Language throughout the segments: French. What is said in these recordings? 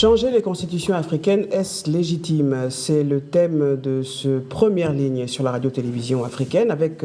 Changer les constitutions africaines, est-ce légitime? C'est le thème de ce première ligne sur la radio-télévision africaine avec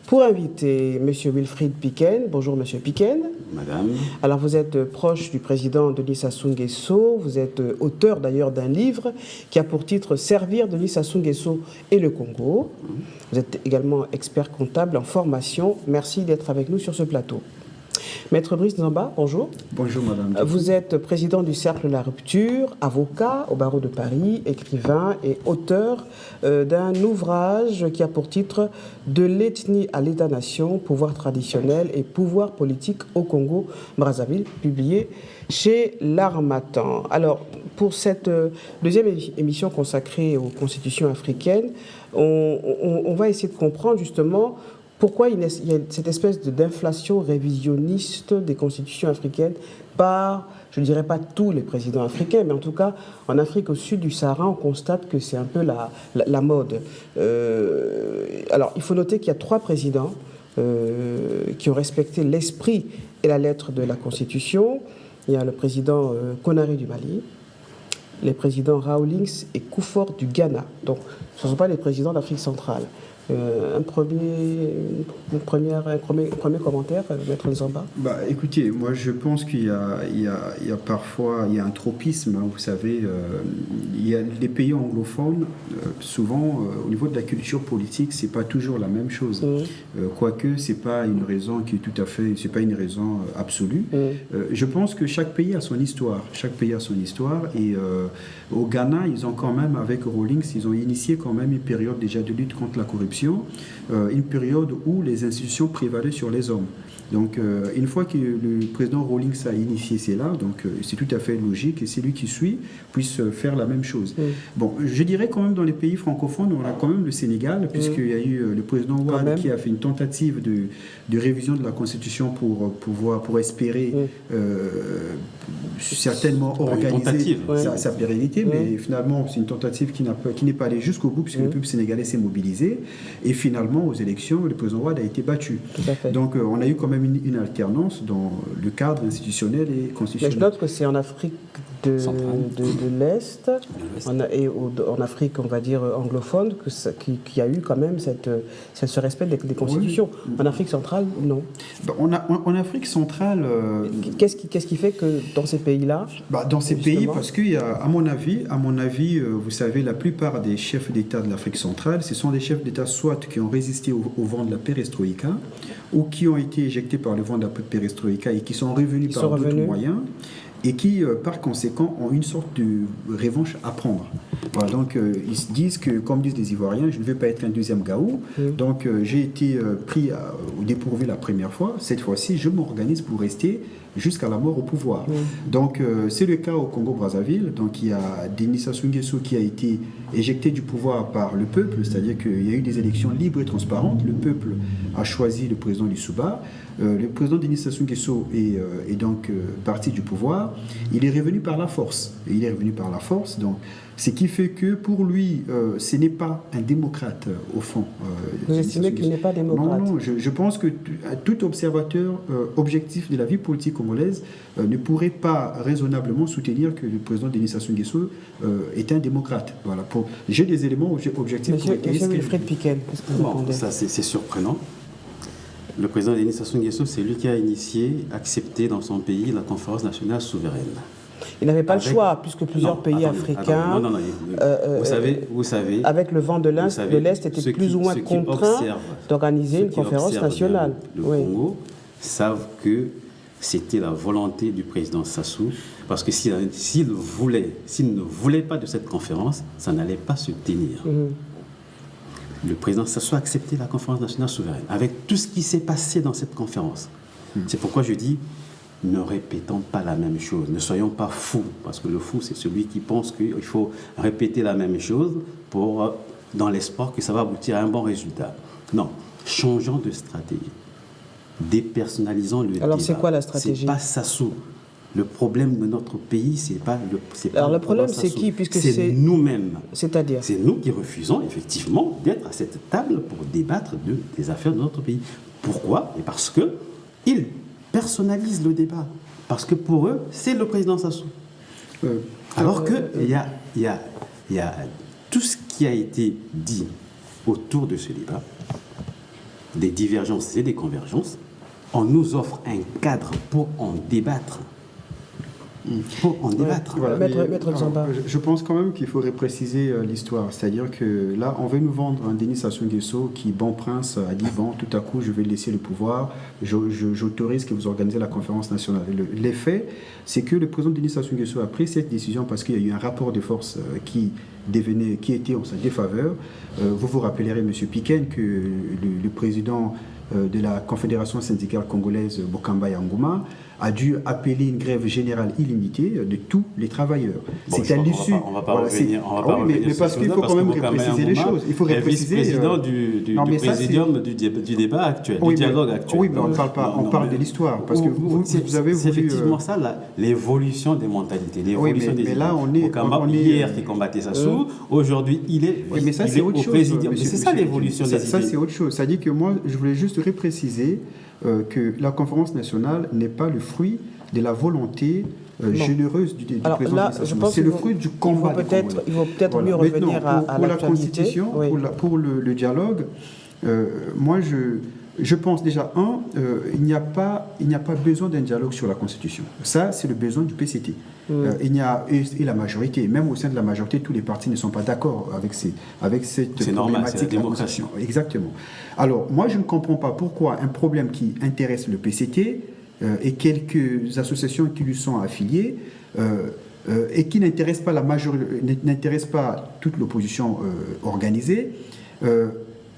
pour invité M. Wilfried Piquet. Bonjour M. Piquet. Madame. Alors vous êtes proche du président Denis Sassou Nguesso, vous êtes auteur d'ailleurs d'un livre qui a pour titre « Servir Denis Sassou Nguesso et le Congo ». Vous êtes également expert comptable en formation. Merci d'être avec nous sur ce plateau. Maître Brice Nzamba, bonjour. Bonjour madame. Vous êtes président du Cercle La Rupture, avocat au barreau de Paris, écrivain et auteur d'un ouvrage qui a pour titre « De l'ethnie à l'État-nation, pouvoir traditionnel et pouvoir politique au Congo-Brazzaville », publié chez L'Harmattan. Alors, pour cette deuxième émission consacrée aux constitutions africaines, on va essayer de comprendre justement pourquoi il y a cette espèce d'inflation révisionniste des constitutions africaines par, je ne dirais pas tous les présidents africains, mais en tout cas, en Afrique au sud du Sahara, on constate que c'est un peu la mode. Alors, il faut noter qu'il y a 3 présidents qui ont respecté l'esprit et la lettre de la Constitution. Il y a le président Konaré du Mali, les présidents Rawlings et Kufuor du Ghana. Donc, ce ne sont pas les présidents d'Afrique centrale. Un premier commentaire, Maître Nzamba. Écoutez, moi je pense qu'il y a parfois un tropisme, hein, vous savez, il y a les pays anglophones, souvent au niveau de la culture politique, c'est pas toujours la même chose. Quoique c'est pas une raison qui est tout à fait, c'est pas une raison absolue. Je pense que chaque pays a son histoire, et au Ghana, ils ont quand même, avec Rawlings, ils ont initié quand même une période déjà de lutte contre la corruption. Une période où les institutions prévalaient sur les hommes. Donc, une fois que le président Rawlings a initié cela, donc c'est tout à fait logique que celui qui suit puisse faire la même chose. Bon, je dirais quand même dans les pays francophones, on a quand même le Sénégal, puisqu'il y a eu le président Ouad qui a fait une tentative de révision de la Constitution pour espérer certainement organiser sa pérennité, mais finalement c'est une tentative qui n'est pas allée jusqu'au bout, puisque le peuple sénégalais s'est mobilisé, et finalement aux élections, le président Ouad a été battu. Donc on a eu quand même une alternance dans le cadre institutionnel et constitutionnel. Mais je note que c'est en Afrique de l'Est, et en Afrique, on va dire, anglophone, qu'il y a eu quand même ce respect des constitutions. En Afrique centrale, non. En Afrique centrale... Qu'est-ce qui fait que dans ces pays-là... Dans ces pays, parce qu'il y a, à mon avis, vous savez, la plupart des chefs d'État de l'Afrique centrale, ce sont des chefs d'État soit qui ont résisté au vent de la perestroïka, ou qui ont été éjectés par le vent de la perestroïka et qui sont revenus par d'autres moyens, et qui, par conséquent, ont une sorte de revanche à prendre. Voilà, donc, ils se disent que, comme disent les Ivoiriens, je ne veux pas être un deuxième Gaou, donc j'ai été pris au dépourvu la première fois, cette fois-ci, je m'organise pour rester jusqu'à la mort au pouvoir. Donc, c'est le cas au Congo-Brazzaville. Donc, il y a Denis Sassou Nguesso qui a été éjecté du pouvoir par le peuple, c'est-à-dire qu'il y a eu des élections libres et transparentes. Le peuple a choisi le président Lissouba. Le président Denis Sassou Nguesso est donc parti du pouvoir. Il est revenu par la force. Donc, ce qui fait que pour lui, ce n'est pas un démocrate au fond. Vous estimez qu'il n'est pas démocrate? Non, je pense que tout observateur objectif de la vie politique congolaise ne pourrait pas raisonnablement soutenir que le président Denis Sassou Nguesso est un démocrate. Voilà. J'ai des éléments objectifs. Monsieur Wilfried Piquet, qu'est-ce que vous répondez? Ça c'est surprenant. Le président Denis Sassou Nguesso, c'est lui qui a accepté dans son pays la conférence nationale souveraine. Il n'avait pas le choix, puisque plusieurs pays africains, vous savez, avec le vent de l'Est, étaient plus ou moins contraints d'organiser une conférence nationale. Le Congo savent que c'était la volonté du président Sassou, parce que s'il ne voulait pas de cette conférence, ça n'allait pas se tenir. Le président Sassou a accepté la conférence nationale souveraine, avec tout ce qui s'est passé dans cette conférence. C'est pourquoi je dis, ne répétons pas la même chose, ne soyons pas fous, parce que le fou, c'est celui qui pense qu'il faut répéter la même chose dans l'espoir que ça va aboutir à un bon résultat. Non, changeons de stratégie, dépersonnalisons le débat. Alors c'est quoi la stratégie? C'est pas Sassou. Le problème de notre pays, c'est pas Alors le problème, c'est qui? Puisque c'est nous-mêmes. C'est-à-dire? C'est nous qui refusons effectivement d'être à cette table pour débattre des affaires de notre pays. Pourquoi? Et parce qu'ils personnalisent le débat. Parce que pour eux, c'est le président Sassou. Alors qu'il y a tout ce qui a été dit autour de ce débat, des divergences et des convergences, on nous offre un cadre pour en débattre. Voilà, Maître Zamba. Je pense quand même qu'il faudrait préciser l'histoire. C'est-à-dire que là, on veut nous vendre un Denis Sassou Nguesso qui, bon prince, a dit bon, tout à coup, je vais laisser le pouvoir, j'autorise que vous organisez la conférence nationale. Les faits, c'est que le président Denis Sassou Nguesso a pris cette décision parce qu'il y a eu un rapport de force qui était en sa défaveur. Vous vous rappellerez, M. Piquen, que le président de la Confédération syndicale congolaise, Bokamba Yangouma, a dû appeler une grève générale illimitée de tous les travailleurs. Bon, c'est à l'issue. On va pas revenir. Mais parce qu'il faut quand même préciser les choses. Il faut préciser. Vice-président du présidium du débat actuel, du dialogue actuel. Oui, mais on ne parle pas. On parle de l'histoire. Parce que vous avez voulu. C'est effectivement ça, l'évolution des mentalités, l'évolution des idées. Mais là, hier qui combattait Sassou, aujourd'hui, il est au présidium. C'est ça l'évolution des idées. Ça, c'est autre chose. Ça dit que moi, je voulais juste repréciser que la conférence nationale n'est pas le fruit de la volonté généreuse du président. C'est le fruit du combat. Il faut peut-être mieux revenir à la Constitution, pour le dialogue. Moi, je pense déjà, il n'y a pas besoin d'un dialogue sur la Constitution. Ça, c'est le besoin du PCT. Et la majorité, même au sein de la majorité, tous les partis ne sont pas d'accord avec cette problématique. Normal, c'est la démocratie. Exactement. Alors, moi, je ne comprends pas pourquoi un problème qui intéresse le PCT et quelques associations qui lui sont affiliées et qui n'intéresse pas n'intéresse pas toute l'opposition organisée,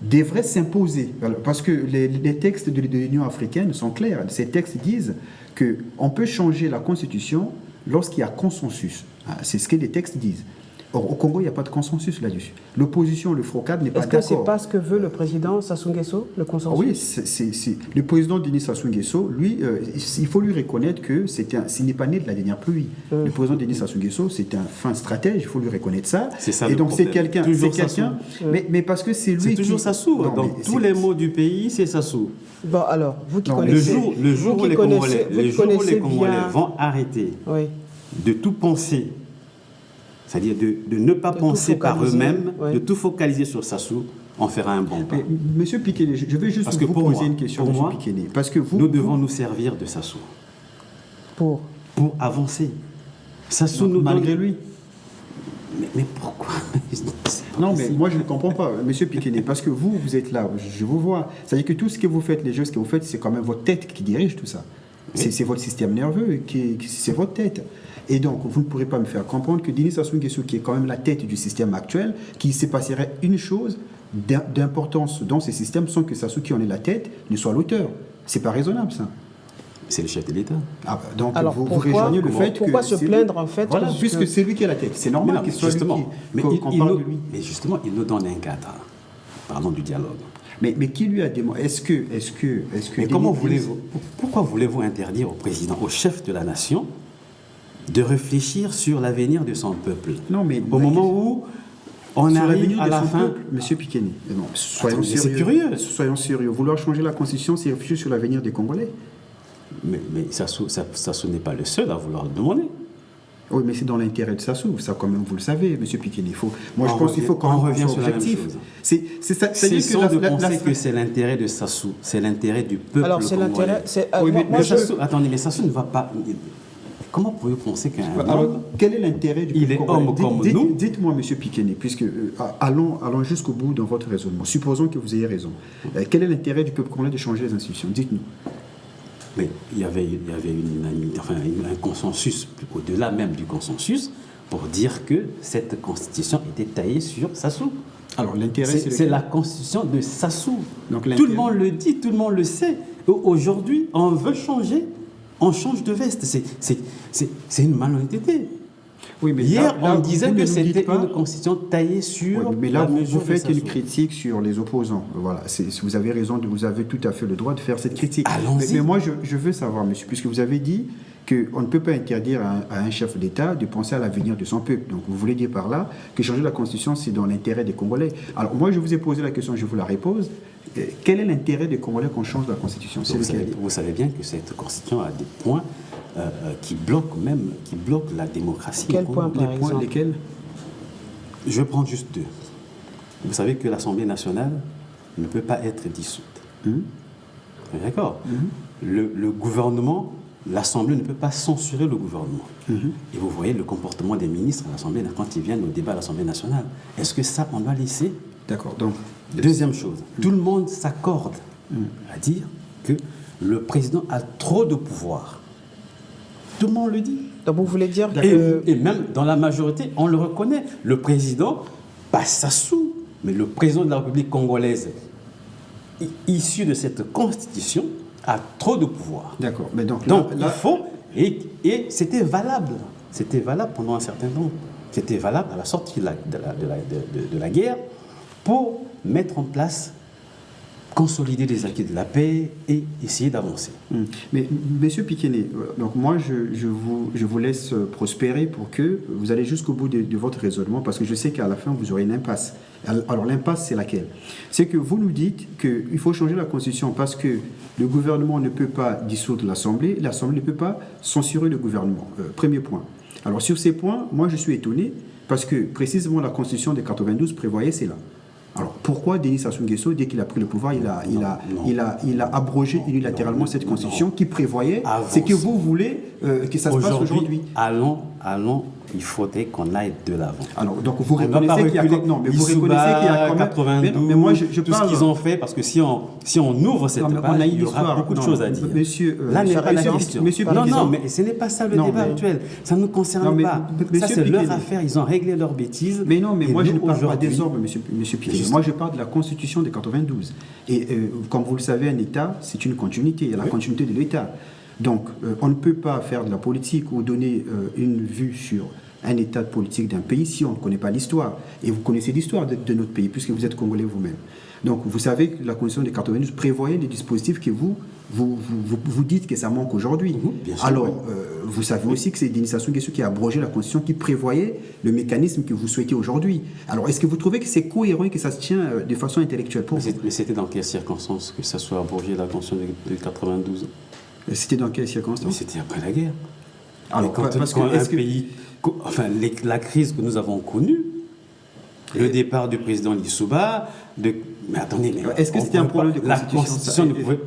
devrait s'imposer. Parce que les textes de l'Union africaine sont clairs. Ces textes disent qu'on peut changer la Constitution lorsqu'il y a consensus. C'est ce que les textes disent. Or, au Congo, il n'y a pas de consensus là-dessus. L'opposition, le FROCAD n'est pas d'accord. Est-ce que ce n'est pas ce que veut le président Sassou Nguesso, le consensus? Oui, c'est le président Denis Sassou Nguesso, lui, il faut lui reconnaître que s'il n'est pas né de la dernière pluie. Le président Denis Sassou Nguesso, c'est un fin stratège, il faut lui reconnaître ça. C'est ça. Et donc, c'est quelqu'un. Mais parce que c'est lui. C'est toujours Sassou. Dans tous les mots du pays, c'est Sassou. Bon, alors, vous qui connaissez. Le jour où les Congolais vont arrêter de tout penser, c'est-à-dire de ne pas penser par eux-mêmes, de tout focaliser sur Sassou, on fera un bon pas. Monsieur Piquené, je vais juste vous poser une question, Monsieur Piquené. Parce que nous devons nous servir de Sassou. Pour avancer. Sassou nous malgré lui. Mais pourquoi? Non, mais moi je ne comprends pas, Monsieur Piquené, parce que vous êtes là, je vous vois. C'est-à-dire que tout ce que vous faites, les gestes que vous faites, c'est quand même votre tête qui dirige tout ça. Oui. C'est votre système nerveux, c'est votre tête. Et donc, vous ne pourrez pas me faire comprendre que Denis Sassou Nguesso, qui est quand même la tête du système actuel, qu'il se passerait une chose d'importance dans ce système sans que Sassou, qui en est la tête, ne soit l'auteur. C'est pas raisonnable, ça. C'est le chef de l'État. Donc, vous rejoignez le fait que... Pourquoi se plaindre, en fait? Voilà, puisque c'est lui qui est la tête. C'est normal qu'il soit qu'on parle de lui. Mais justement, il nous donne un cadre. Parlons du dialogue. Mais qui lui a demandé? Est-ce que mais pourquoi voulez-vous interdire au président, au chef de la nation, de réfléchir sur l'avenir de son peuple? Non, mais au moment où on arrive à la fin, Monsieur Piquené, soyons sérieux. C'est curieux. Soyons sérieux. Vouloir changer la Constitution, c'est réfléchir sur l'avenir des Congolais. Mais Sassou n'est pas le seul à vouloir le demander. Oui, mais c'est dans l'intérêt de Sassou, ça quand même, vous le savez, Monsieur Piquené. Je pense qu'il faut quand même revient sur objectif. C'est penser que c'est l'intérêt de Sassou, c'est l'intérêt du peuple. Alors c'est l'intérêt. Attendez, mais Sassou ne va pas. Comment pouvez-vous penser qu'un homme... Quel est l'intérêt du peuple congolais? Homme comme nous. Dites-moi, Monsieur Piquené, puisque allons jusqu'au bout dans votre raisonnement. Supposons que vous ayez raison. Quel est l'intérêt du peuple congolais de changer les institutions? Dites-nous. Mais il y avait un consensus, au-delà même du consensus, pour dire que cette constitution était taillée sur Sassou. Alors l'intérêt, c'est la constitution de Sassou. Donc, tout le monde le dit, tout le monde le sait. Aujourd'hui, on veut changer, on change de veste. C'est une malhonnêteté. Oui, mais hier, on disait que c'était une constitution taillée sur. Oui, mais là, vous faites une critique sur les opposants. Voilà, vous avez raison, vous avez tout à fait le droit de faire cette critique. Mais moi, je veux savoir, monsieur, puisque vous avez dit qu'on ne peut pas interdire à un chef d'État de penser à l'avenir de son peuple. Donc, vous voulez dire par là que changer la Constitution, c'est dans l'intérêt des Congolais. Alors, moi, je vous ai posé la question, je vous la repose. Quel est l'intérêt des Congolais qu'on change la Constitution? Vous savez bien que cette Constitution a des points qui bloquent la démocratie. Quel point, par exemple? Lesquels? Je vais prendre juste deux. Vous savez que l'Assemblée nationale ne peut pas être dissoute. D'accord. Le gouvernement, l'Assemblée ne peut pas censurer le gouvernement. Et vous voyez le comportement des ministres à l'Assemblée quand ils viennent au débat à l'Assemblée nationale. Est-ce que ça, on doit laisser? D'accord. Donc, deuxième chose, tout le monde s'accorde à dire que le président a trop de pouvoir. Tout le monde le dit. Donc vous voulez dire que... Et même dans la majorité, on le reconnaît. Le président, pas Sassou, mais le président de la République congolaise, issu de cette constitution, a trop de pouvoir. D'accord. Mais donc il faut... Et c'était valable. C'était valable pendant un certain temps. C'était valable à la sortie de la guerre pour mettre en place, consolider les acquis de la paix et essayer d'avancer. Mais Monsieur Pikene, donc moi je vous laisse prospérer pour que vous allez jusqu'au bout de votre raisonnement, parce que je sais qu'à la fin vous aurez une impasse. Alors l'impasse, c'est laquelle? C'est que vous nous dites qu'il faut changer la Constitution parce que le gouvernement ne peut pas dissoudre l'Assemblée, l'Assemblée ne peut pas censurer le gouvernement. Premier point. Alors sur ces points, moi je suis étonné parce que précisément la Constitution de 92 prévoyait cela. Alors pourquoi Denis Sassou Nguesso, dès qu'il a pris le pouvoir, il a abrogé unilatéralement cette constitution qui prévoyait ce que vous voulez que ça se passe aujourd'hui? Allons, il faudrait qu'on aille de l'avant. Alors donc vous reconnaissez qu'il y a quand même 92, mais moi je tout parle... ce qu'ils ont fait, parce que si on ouvre cette page, il y aura beaucoup de choses à dire. Monsieur, là n'est pas la question. Non, mais ce n'est pas ça le débat actuel. Ça ne nous concerne pas. Ça c'est leur affaire. Ils ont réglé leurs bêtises. Mais non, mais moi je ne parle pas des ordres, Monsieur Pikene. Moi je parle de la Constitution de 92. Et comme vous le savez, un État, c'est une continuité. Il y a la continuité de l'État. Donc, on ne peut pas faire de la politique ou donner une vue sur un état de politique d'un pays si on ne connaît pas l'histoire. Et vous connaissez l'histoire de notre pays, puisque vous êtes Congolais vous-même. Donc, vous savez que la Constitution de 92 prévoyait des dispositifs que vous dites que ça manque aujourd'hui. Alors, vous savez aussi que c'est Denis Sassou Nguesso qui a abrogé la Constitution qui prévoyait le mécanisme que vous souhaitez aujourd'hui. Alors, est-ce que vous trouvez que c'est cohérent et que ça se tient de façon intellectuelle pour vous? Mais c'était dans quelles circonstances que ça soit abrogé, la Constitution de 92? C'était dans quelles circonstances? Mais c'était après la guerre. Alors, la crise que nous avons connue, le départ du président Lissouba, mais attendez, est-ce que c'était un problème de constitution? La Constitution ne pouvait...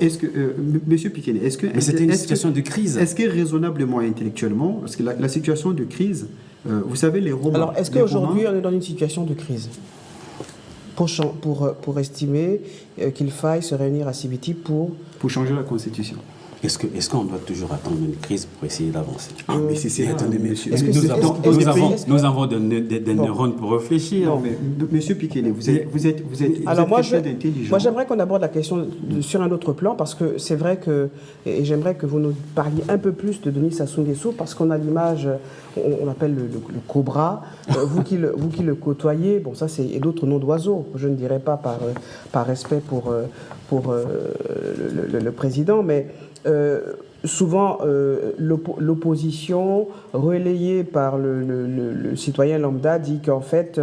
Est-ce que, Monsieur Pikene, mais c'était une situation de crise. Est-ce que raisonnablement et intellectuellement, parce que la situation de crise, vous savez, les Romains... Alors, est-ce qu'aujourd'hui, on est dans une situation de crise pour estimer qu'il faille se réunir à Sibiti pour changer la Constitution? Est-ce qu'on doit toujours attendre une crise pour essayer d'avancer? Mais c'est attendez, monsieur. Nous avons des neurones pour réfléchir. Non, mais Monsieur Pikene, vous êtes quelqu'un d'intelligent. Moi, j'aimerais qu'on aborde la question sur un autre plan, parce que c'est vrai que, et j'aimerais que vous nous parliez un peu plus de Denis Sassou Nguesso, parce qu'on a l'image, on appelle le cobra, vous qui le côtoyez, bon, ça c'est d'autres noms d'oiseaux, je ne dirais pas par respect pour le président, mais souvent l'opposition relayée par le citoyen lambda dit qu'en fait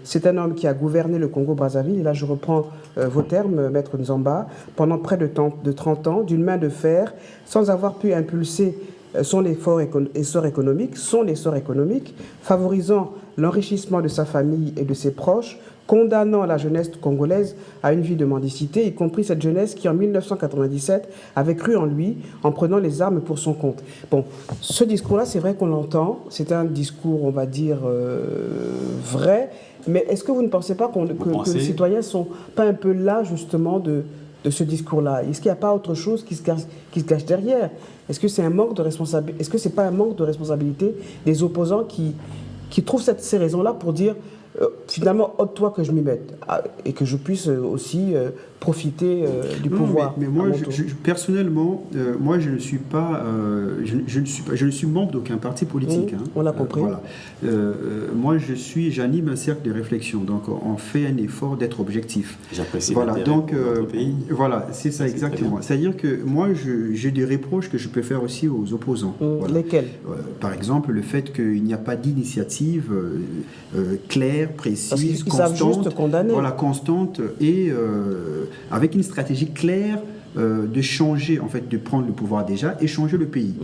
c'est un homme qui a gouverné le Congo-Brazzaville, et là je reprends vos termes, Maître Nzamba, pendant près de 30 ans, d'une main de fer, sans avoir pu impulser son essor économique, favorisant l'enrichissement de sa famille et de ses proches, condamnant la jeunesse congolaise à une vie de mendicité, y compris cette jeunesse qui, en 1997, avait cru en lui en prenant les armes pour son compte. Bon, ce discours-là, c'est vrai qu'on l'entend, c'est un discours, on va dire, vrai, mais est-ce que vous ne pensez pas que les citoyens ne sont pas un peu là, justement, de ce discours-là? Est-ce qu'il n'y a pas autre chose qui se cache derrière? Est-ce que c'est un manque de responsabilité? Est-ce que c'est pas un manque de responsabilité des opposants qui trouvent ces raisons-là pour dire finalement, ôte-toi que je m'y mette et que je puisse aussi profiter du pouvoir. Mais moi, personnellement, moi, je ne suis pas, je ne suis membre d'aucun parti politique. On l'a compris. Voilà. Moi, j'anime un cercle de réflexion. Donc, on fait un effort d'être objectif. J'apprécie. Voilà. Donc, voilà, c'est ça exactement. C'est-à-dire que moi, j'ai des reproches que je peux faire aussi aux opposants. Voilà. Lesquels? Par exemple, le fait qu'il n'y a pas d'initiative claire, précise, constante, savent juste condamner. Voilà, constante et avec une stratégie claire de changer, en fait, de prendre le pouvoir déjà et changer le pays.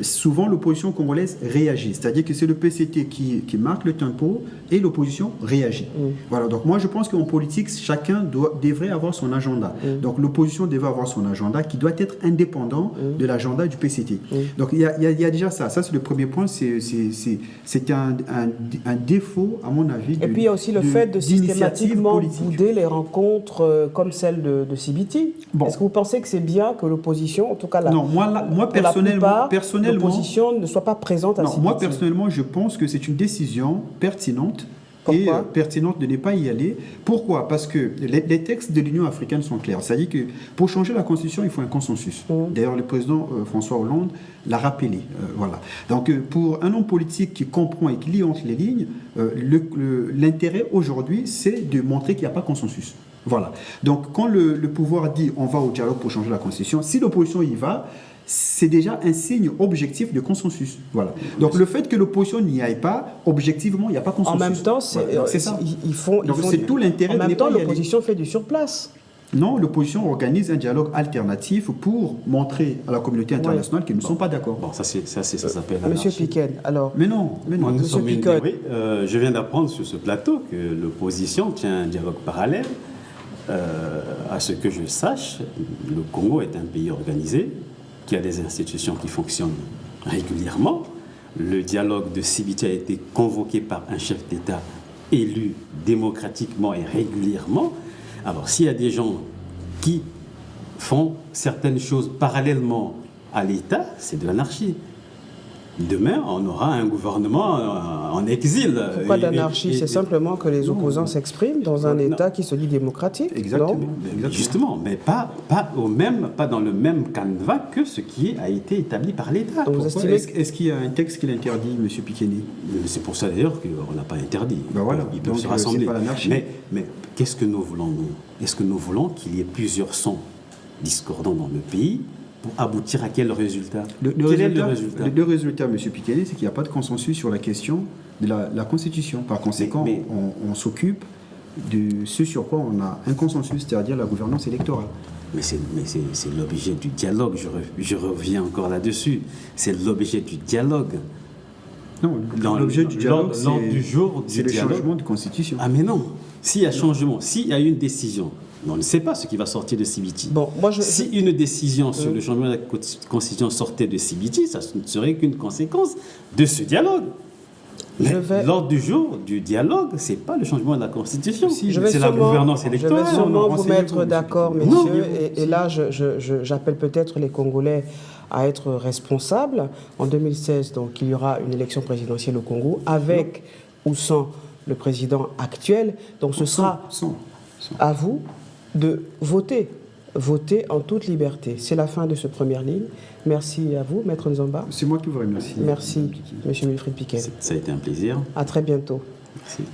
Souvent, l'opposition congolaise réagit, c'est-à-dire que c'est le PCT qui marque le tempo et l'opposition réagit. Voilà, donc moi je pense qu'en politique, chacun devrait avoir son agenda. Donc l'opposition devrait avoir son agenda qui doit être indépendant de l'agenda du PCT. Donc il y a déjà ça. Ça, c'est le premier point, c'est un défaut, à mon avis. Et puis il y a aussi le fait de systématiquement bouder les rencontres comme celle de CBT. Bon. Est-ce que vous pensez que c'est bien que l'opposition, en tout cas non, moi personnellement, l'opposition ne soit pas présente à CBT? Moi personnellement, je pense que c'est une décision pertinente. Et pertinente de ne pas y aller. Pourquoi? Parce que les textes de l'Union africaine sont clairs. C'est-à-dire que pour changer la Constitution, il faut un consensus. D'ailleurs, le président François Hollande l'a rappelé. Voilà. Donc, pour un homme politique qui comprend et qui lit entre les lignes, l'intérêt aujourd'hui, c'est de montrer qu'il n'y a pas de consensus. Voilà. Donc, quand le pouvoir dit on va au dialogue pour changer la Constitution, si l'opposition y va, c'est déjà un signe objectif de consensus. Voilà. Donc le fait que l'opposition n'y aille pas, objectivement, il n'y a pas de consensus. En même temps, c'est ça. C'est tout l'intérêt. En même temps, l'opposition fait du surplace. Non, l'opposition organise un dialogue alternatif pour montrer à la communauté internationale qu'ils ne sont pas d'accord. Bon, ça s'appelle l'anarchie. Monsieur Piquen, alors. Mais non. Monsieur Piquen. Oui, je viens d'apprendre sur ce plateau que l'opposition tient un dialogue parallèle. À ce que je sache, le Congo est un pays organisé, qui a des institutions qui fonctionnent régulièrement. Le dialogue de CBT a été convoqué par un chef d'État élu démocratiquement et régulièrement. Alors, s'il y a des gens qui font certaines choses parallèlement à l'État, c'est de l'anarchie. Demain, on aura un gouvernement en exil. Pourquoi d'anarchie? C'est simplement que les opposants s'expriment dans un État qui se dit démocratique. Exactement. Justement, mais pas dans le même canevas que ce qui a été établi par l'État. Est-ce qu'il y a un texte qui l'interdit, M. Piqueni? C'est pour ça d'ailleurs qu'on n'a pas interdit. Ben voilà. Ils peuvent se rassembler. Mais qu'est-ce que nous voulons, nous? Est-ce que nous voulons qu'il y ait plusieurs sons discordants dans le pays pour aboutir à quel résultat? Quel est le résultat? Le résultat, M. Piquet, c'est qu'il n'y a pas de consensus sur la question de la Constitution. Par conséquent, on s'occupe de ce sur quoi on a un consensus, c'est-à-dire la gouvernance électorale. Mais c'est l'objet du dialogue, je reviens encore là-dessus. C'est l'objet du dialogue. Non, l'objet du dialogue, c'est le changement de Constitution. Ah mais non, s'il y a changement, s'il y a une décision, on ne sait pas ce qui va sortir de CBT. Bon, si une décision sur le changement de la Constitution sortait de CBT, ça ne serait qu'une conséquence de ce dialogue. L'ordre du jour du dialogue, ce n'est pas le changement de la Constitution, c'est la gouvernance électorale. Je vais sûrement vous mettre d'accord, messieurs, et là, j'appelle peut-être les Congolais à être responsables. En 2016, donc, il y aura une élection présidentielle au Congo, avec ou sans le président actuel. Donc ce sera à vous de voter en toute liberté. C'est la fin de cette première ligne. Merci à vous, Maître Nzomba. C'est moi qui vous remercie. Merci, M. Wilfried Piquet. Ça a été un plaisir. À très bientôt. Merci.